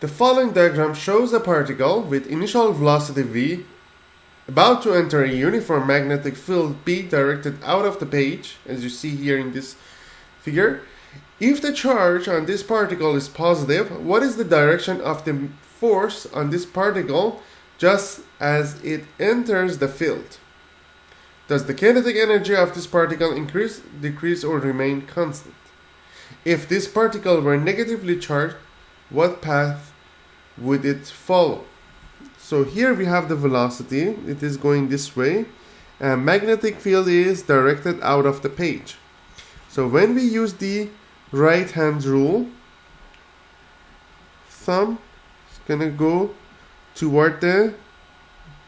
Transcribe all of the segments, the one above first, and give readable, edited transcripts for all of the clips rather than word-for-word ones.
The following diagram shows a particle with initial velocity v about to enter a uniform magnetic field B directed out of the page, as you see here in this figure. If the charge on this particle is positive, what is the direction of the force on this particle just as it enters the field? Does the kinetic energy of this particle increase, decrease, or remain constant? If this particle were negatively charged, what path would it follow? So here we have the velocity. It is going this way. And magnetic field is directed out of the page. So when we use the right hand rule, thumb is gonna go toward the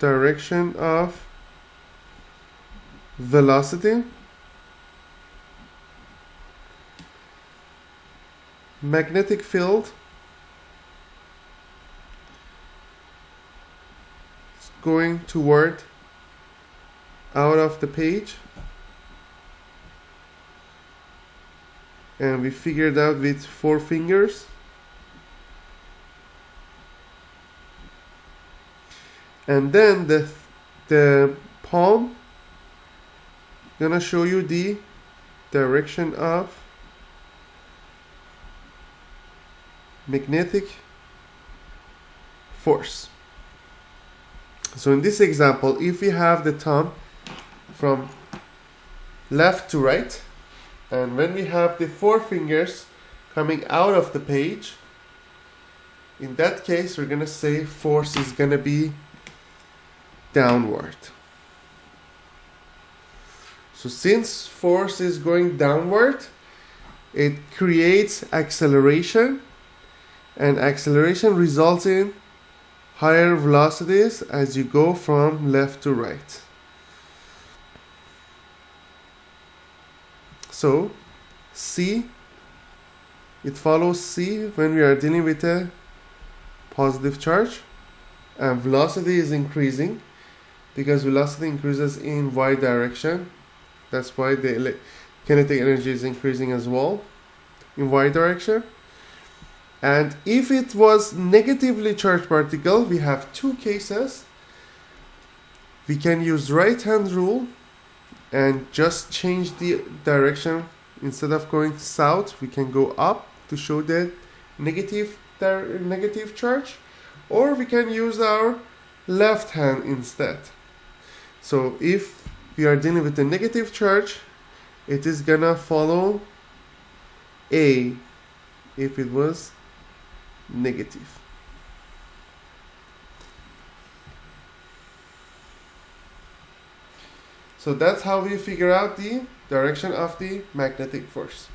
direction of velocity. Magnetic field is going toward out of the page, and we figured out with 4 fingers. And then the palm gonna show you the direction of magnetic force. So in this example, if we have the thumb from left to right, and when we have the 4 fingers coming out of the page, in that case we're gonna say force is gonna be downward. So since force is going downward, it creates acceleration, and acceleration results in higher velocities as you go from left to right. So C, it follows C when we are dealing with a positive charge, and velocity is increasing because velocity increases in y direction. That's why the kinetic energy is increasing as well in y direction. And if it was negatively charged particle, we have 2 cases. We can use right hand rule and just change the direction. Instead of going south, we can go up to show the negative charge, or we can use our left hand instead. So if we are dealing with a negative charge, it is gonna follow A if it was negative. So that's how we figure out the direction of the magnetic force.